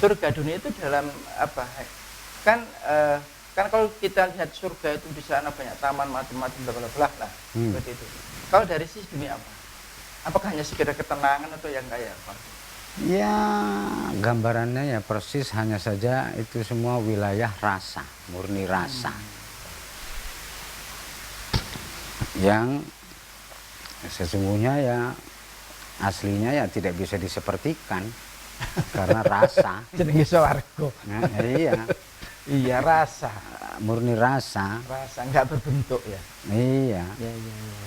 surga dunia itu dalam apa? Kan kan kalau kita lihat surga itu di sana banyak taman macam-macam bla bla bla lah seperti itu. Kalau dari sisi dunia apa? Apakah hanya sekedar ketenangan atau yang kayak apa? Ya, gambarannya ya persis, hanya saja itu semua wilayah rasa, murni rasa. Yang sesungguhnya ya aslinya ya tidak bisa disepertikan karena rasa. Jenenge swarga. Nah, iya, Iya, rasa. murni rasa. Rasa nggak berbentuk ya. Iya, Ya, ya, ya.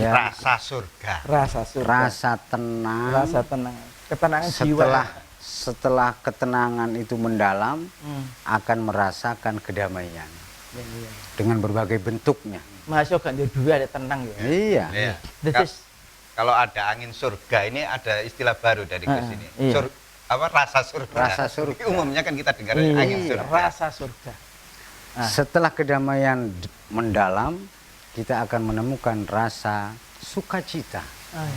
ya, Rasa surga. Rasa surga. rasa tenang. Rasa tenang. Ketenangan jiwa. Setelah ketenangan itu mendalam, Hmm. akan merasakan kedamaian Ya, ya. dengan berbagai bentuknya. Masuk kan dia dua ada tenang ya. Iya. Iya. This is Kalau ada angin surga ini ada istilah baru dari Gus ini. iya. Rasa surga. Rasa surga. Tapi umumnya kan kita dengar iya, angin surga. rasa surga. Ah. Setelah kedamaian mendalam, kita akan menemukan rasa sukacita. Ah,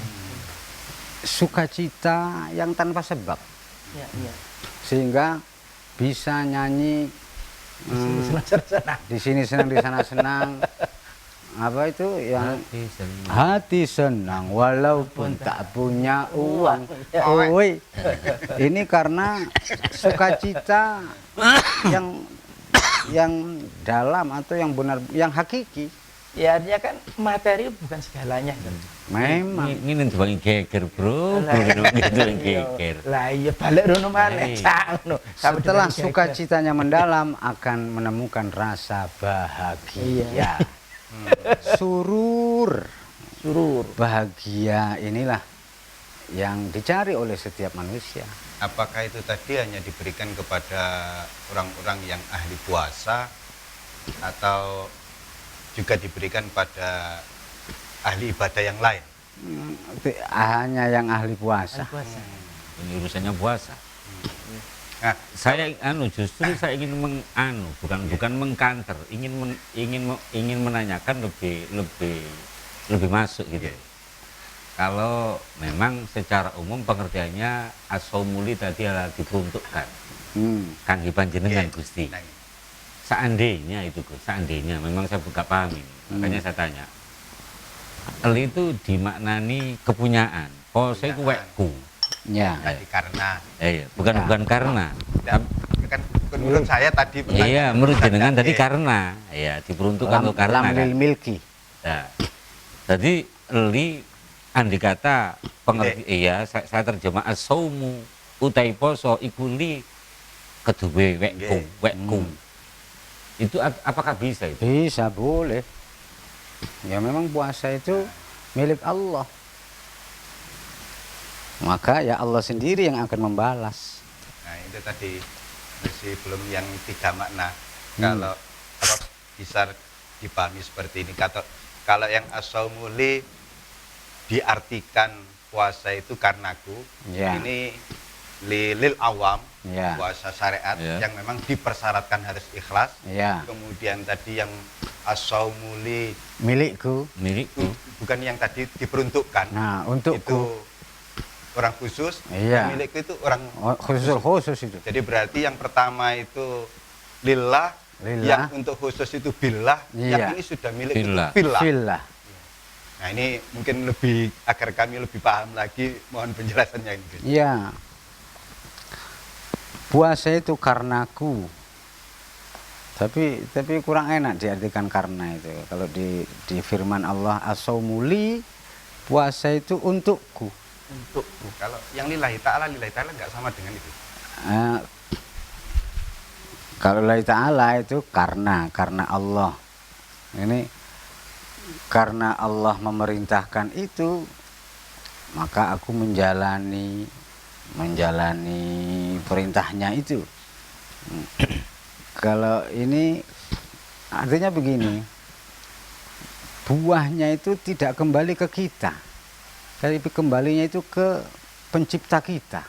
Sukacita yang tanpa sebab. ya, ya. Sehingga bisa nyanyi Senang-senang. di sini senang, di sana senang. Apa itu yang hati senang walaupun tak punya uang. Oi. Ini karena sukacita yang dalam atau yang benar, yang hakiki. Ya artinya kan materi bukan segalanya kan. Memang. Ini dibangun geger bro, gitu geger. Lah iya balik rono maneh Iya. cak ngono. Sampai Setelah dengan geger. sukacitanya mendalam akan menemukan rasa bahagia. Iya. Surur. Surur. Bahagia inilah yang dicari oleh setiap manusia. Apakah itu tadi hanya diberikan kepada orang-orang yang ahli puasa atau juga diberikan pada ahli ibadah yang lain? Hanya yang ahli puasa. Puasa. Ini urusannya puasa. Nah, Saya justru saya ingin bukan mengkanter, ingin menanyakan lebih masuk gitu. Kalau memang secara umum pengertiannya as-saumuli tadi adalah diperuntukkan kangge panjenengan iya. Gusti. Nah, Seandainya itu Gus, seandainya memang saya buka paham ini, makanya saya tanya. El itu dimaknani kepunyaan. Saya ku wekku. Ya. tadi karena Iya, bukan karena. dan, kan menurut saya tadi Iya, menurut jenengan tadi Iya. karena, ya diperuntukkan untuk karena. Lam lil Kan? milki. Nah, jadi li andai kata pengerti iya saya terjemah as-saumu utai poso iku li kedue wekku. Itu apakah bisa itu? Bisa, boleh. Ya memang puasa itu milik Allah. Maka ya Allah sendiri yang akan membalas. Nah itu tadi masih belum yang tiga makna. Kalau apa, bisa dipahami seperti ini. Kalau yang as-saumuli diartikan puasa itu karenaku, Ya. ini lil awam, Ya. puasa syariat Ya. yang memang dipersyaratkan harus ikhlas. Ya, Kemudian tadi yang as-saumuli milikku. Milikku. bukan yang tadi diperuntukkan. Nah, Itu untukku. orang khusus, Iya. yang milikku itu orang. Khusus itu. Jadi berarti yang pertama itu lillah, Lillah. yang untuk khusus itu billah, Iya. yang ini sudah milik Billah. itu billah. Fillah. Nah ini mungkin lebih agar kami lebih paham lagi, mohon penjelasannya ini. Ya. Puasa itu karenaku. Tapi kurang enak diartikan karena itu. Kalau di firman Allah as-saumuli, puasa itu untukku. Untukku. Kalau yang lillahi ta'ala nggak sama dengan itu. Kalau lillahi ta'ala itu karena Allah. Ini karena Allah memerintahkan itu, maka aku menjalani perintahnya itu. Kalau ini artinya begini, buahnya itu tidak kembali ke kita, tapi kembalinya itu ke pencipta kita.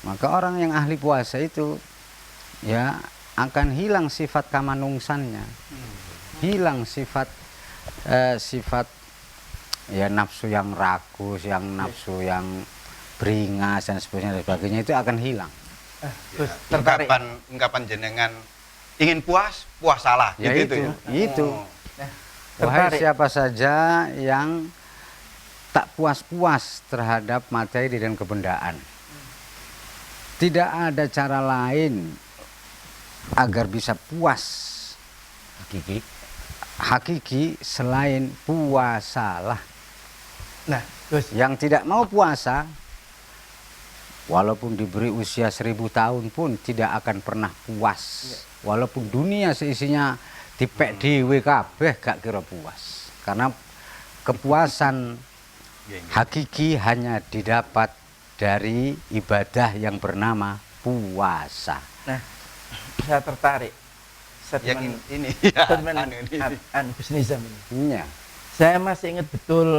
Maka orang yang ahli puasa itu ya akan hilang sifat kamanungsannya, hilang sifat ya nafsu yang rakus, yang nafsu yang beringas dan sebagainya itu akan hilang. Gus, tertarik. Ungkapan jenengan ingin puasalah Ya gitu itu, ya. itu. Nah, Wahai tertarik. siapa saja yang tak puas-puas terhadap materi dan kebendaan. Tidak ada cara lain agar bisa puas Gigi. hakiki selain puasalah. Nah, Gus, Yang tidak mau puasa, walaupun diberi usia 1000 tahun pun tidak akan pernah puas. Walaupun dunia seisinya dipek dhewe kabeh gak kira puas. Karena kepuasan hakiki hanya didapat dari ibadah yang bernama puasa. nah, saya tertarik. Yang Statement ini statement Gus Nizam ini. Iya. Saya masih ingat betul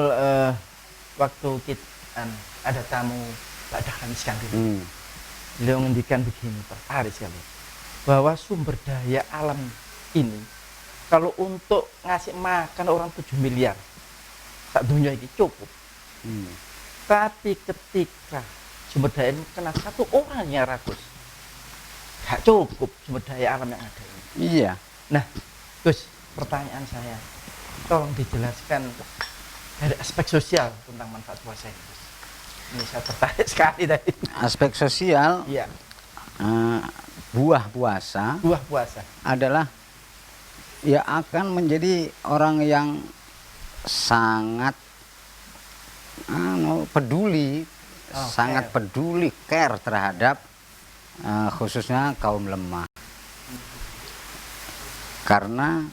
waktu kita ada tamu Pak Dahlan Iskandar. Beliau ngendikan begini, tertarik sekali. Bahwa sumber daya alam ini kalau untuk ngasih makan orang 7 miliar sak dunia ini cukup. Tapi ketika sumber daya ini kena satu orang yang rakus, gak cukup sumber daya alam yang ada ini. Iya. Nah, Gus, pertanyaan saya, tolong dijelaskan dari aspek sosial tentang manfaat puasa ini, Gus. Ini saya tertarik sekali tadi. Aspek sosial, Iya, buah puasa buah puasa. adalah ya akan menjadi orang yang sangat peduli, Oh, sangat peduli, care terhadap khususnya kaum lemah. Karena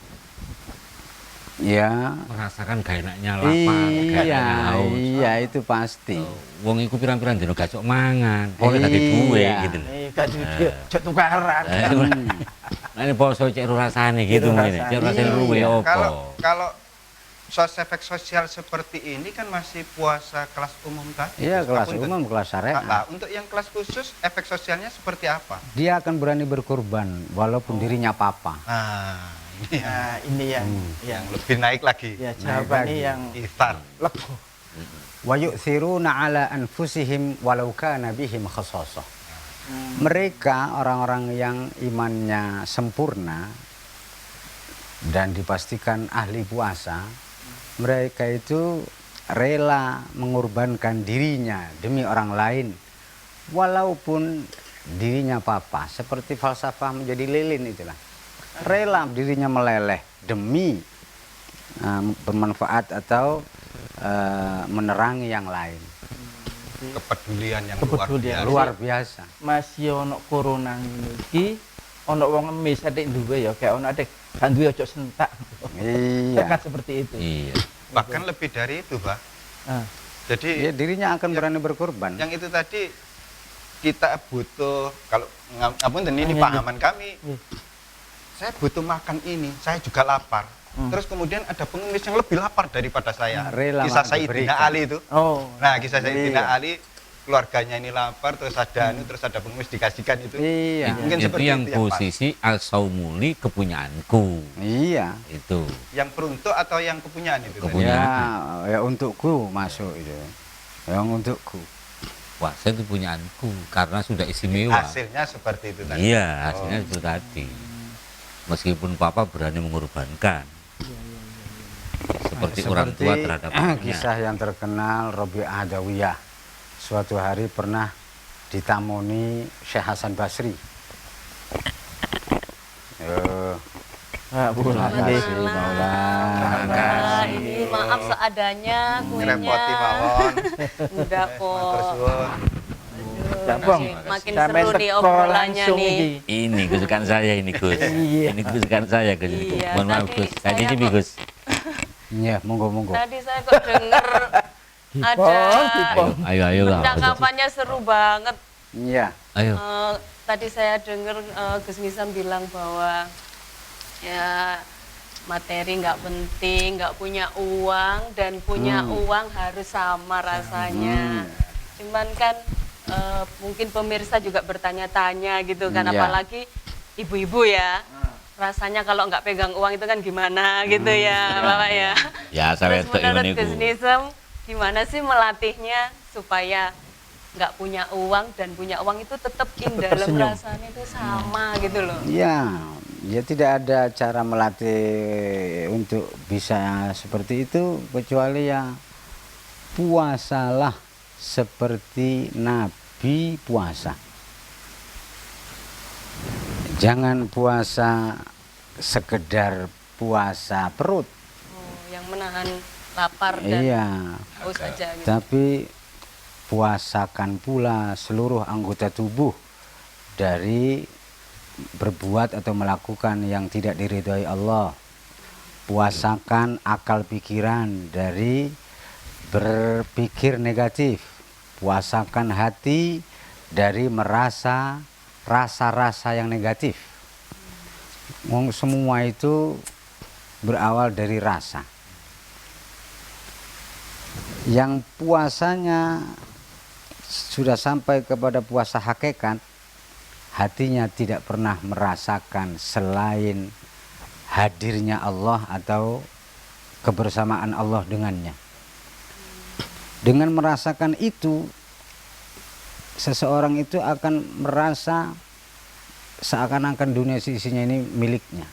ya Merasakan gak enaknya lapar, gak enaknya haus. iya itu pasti. Wong iku pirang-pirang dino gak cok mangan, pokoke gak duwe Iya. gitu lho. Gak duit, cok tukaran. Nah ini poso cek rasane gitu Cek ngene. rasane. Cek rasane luwe Iya, opo. Kalau efek sosial seperti ini kan masih puasa kelas umum tadi. Iya, kelas Ngapunten. umum, kelas syariat. Nah, untuk yang kelas khusus efek sosialnya seperti apa? Dia akan berani berkorban walaupun dirinya papa. Nah, ini yang, Nah, ini yang yang lebih naik lagi. ya jawabannya lagi. yang Ithar. lego. Wa yu'thiruna ala anfusihim walau kana bihim khasasah. Mereka orang-orang yang imannya sempurna dan dipastikan ahli puasa, mereka itu rela mengorbankan dirinya demi orang lain walaupun dirinya papa, seperti falsafah menjadi lilin itulah. Rela dirinya meleleh demi bermanfaat atau menerangi yang lain. Kepedulian yang Kepedulian. Luar biasa. Masih ono corona iki, ono wong ngemis adik duwe ya kayak ono adik kan duwe ojo sentak. Iya. Kan seperti itu. Iya. Bahkan lebih dari itu, Pak. Ah, Jadi Ya, dirinya akan berani berkorban. yang itu tadi kita butuh, kalau ngapunten ini Iya, pahaman kami, iya. saya butuh makan ini, saya juga lapar. Hmm. Terus kemudian ada pengemis yang lebih lapar daripada saya. Rela Kisah Sayyidina diberikan. Ali itu. Oh. Nah, kisah Sayyidina Iya. Ali, keluarganya ini lapar, terus ada terus ada pengemis dikasihkan itu. Iya. Mungkin Itu seperti yang itu yang pas. posisi al-saumuli kepunyaanku. Iya. Itu. Yang peruntuk atau yang kepunyaan itu? tadi? Kepunyaan. Ya untukku masuk itu. Yang untukku. Wah, saya itu punyaanku karena sudah istimewa. Hasilnya seperti itu tadi. Iya, hasilnya itu tadi. Meskipun papa berani mengorbankan. Seperti orang tua terhadap anaknya. Kisah yang terkenal Rabi'ah Adawiyah. Suatu hari pernah ditamoni Syekh Hasan Basri. Ah, Terima kasih Maulana. Nah, ini maaf seadanya Ngerepoti kuenya. mawon. Udah Matur kok. suwun. Jabong. Makin Sampai seru nih teko obrolannya langsung nih. iki. Ini kesukaan saya ini Gus. Iya. Ini kesukaan saya Gus. Iya, Mohon maaf tadi Gus. saya Tadi kok- Gus. Iya, monggo-monggo. Tadi saya kok denger Dipong. Ayo ayo lah. percakapannya seru banget. Iya. Ayo. Tadi saya dengar Gus Nizam bilang bahwa ya materi nggak penting, nggak punya uang dan punya uang harus sama rasanya. Cuman kan mungkin pemirsa juga bertanya-tanya gitu kan, Iya. apalagi ibu-ibu ya. Rasanya kalau nggak pegang uang itu kan gimana gitu ya, Bapak ya. Ya saya Terus menurut Gus itu. Nizam, gimana sih melatihnya supaya nggak punya uang dan punya uang itu tetap indah dalam tersenyum. rasanya itu sama gitu loh. Ya, ya tidak ada cara melatih untuk bisa seperti itu kecuali ya puasalah seperti Nabi puasa. Jangan puasa sekedar puasa perut. Oh, yang menahan lapar dan Iya, haus aja gitu. tapi puasakan pula seluruh anggota tubuh dari berbuat atau melakukan yang tidak diridhoi Allah. Puasakan akal pikiran dari berpikir negatif. Puasakan hati dari merasa rasa-rasa yang negatif. Semua itu berawal dari rasa. Yang puasanya sudah sampai kepada puasa hakikat, hatinya tidak pernah merasakan selain hadirnya Allah atau kebersamaan Allah dengannya. Dengan merasakan itu, seseorang itu akan merasa seakan-akan dunia isinya ini miliknya.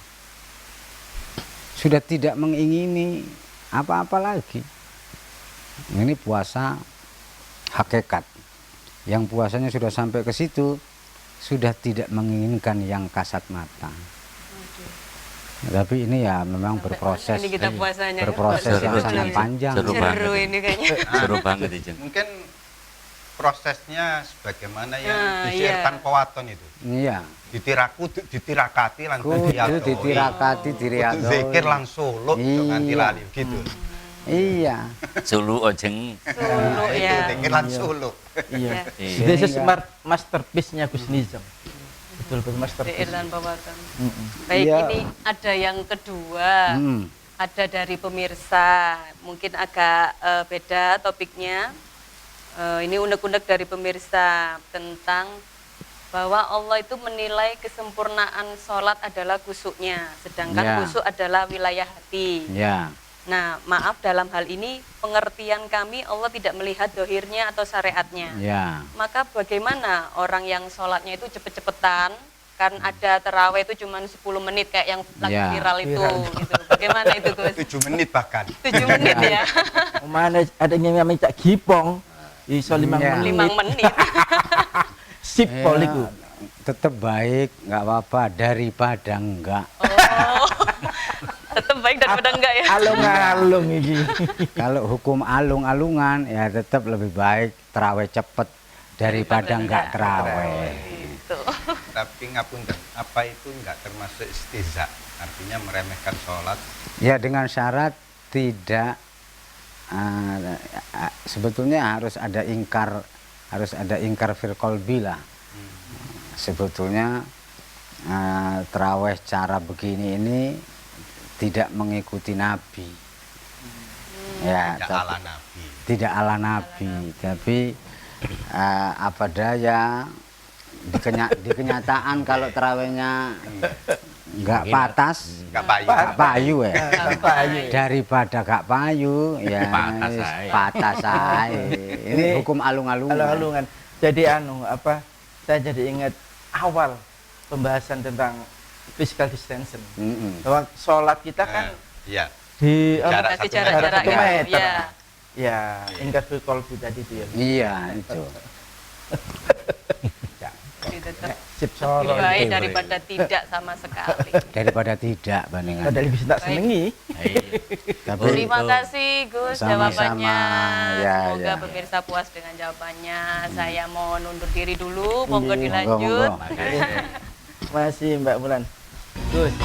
Sudah tidak mengingini apa-apa lagi. Ini puasa hakikat. Yang puasanya sudah sampai ke situ, sudah tidak menginginkan yang kasat mata. Tapi ini ya memang Sampai berproses, mana ini kita puasanya, ya? berproses yang Seru, sangat seru. panjang. Seru banget. Seru ini kayaknya. Seru banget itu. Mungkin prosesnya sebagaimana yang Nah, disiarkan iya. pewaton itu. Iya. Ditirakati lan Kudu ditirakati Kudu diriadoi. zikir lan solo nganti Iya. lali gitu. Iya. Sulu ojeng. Sulu Itu ya. zikir lan solo. Iya. Iya. This is masterpiece-nya Gus Nizam. Betul-betul masterpiece. Irlan Pawatan. Mm-mm. Baik, Iya. ini ada yang kedua. Hmm. Ada dari pemirsa. Mungkin agak beda topiknya. Ini unek-unek dari pemirsa tentang bahwa Allah itu menilai kesempurnaan sholat adalah kusuknya, sedangkan Ya. kusuk adalah wilayah hati. Ya. Nah, maaf dalam hal ini pengertian kami Allah tidak melihat dohirnya atau syariatnya. Ya. Maka bagaimana orang yang sholatnya itu cepet-cepetan, kan ada terawih itu cuma 10 menit kayak yang lagi Ya. viral itu. Viral. Gitu. Bagaimana itu Gus? 7 menit bahkan. 7 menit ya, Mana ada yang minta gipong, iso 5 Iya. menit. 5 menit. Sip poliku. Tetap baik, nggak apa-apa daripada enggak. Oh, tetap baik daripada enggak ya. Alung-alung iki. Kalau hukum alung-alungan ya tetap lebih baik terawih cepet daripada enggak terawih. Gitu. Tapi ngapunten, apa itu enggak termasuk istiza? Artinya meremehkan sholat. Ya dengan syarat tidak sebetulnya harus ada ingkar fil qalbi lah. Sebetulnya terawih cara begini ini tidak mengikuti Nabi. Ya, Tidak tapi- ala Nabi. tidak ala Nabi, tapi apa daya di kenyataan kalau terawihnya nggak patas, Enggak payu. nggak payu ya. Payu. Daripada nggak payu ya Patas wis ae. patas ae. Ini hukum alung-alungan. Alung-alungan. Jadi saya jadi ingat awal pembahasan tentang physical distancing. Mm-mm. Bahwa sholat kita kan Iya. di Jarak Kasih satu jarak-jarak satu ya. meter. Ya. Ya, ingkar fil qalbi tadi itu ya. Iya itu. Jadi tetap Sip lebih solo. baik daripada tidak sama sekali. Daripada tidak bandingan. Padahal bisa tak Baik. senengi. Tapi Terima kasih Gus Sama-sama. jawabannya. Ya, Semoga ya. pemirsa puas dengan jawabannya. Saya mau undur diri dulu, monggo Iya, dilanjut. monggo. Masih Mbak Mulan. Gus.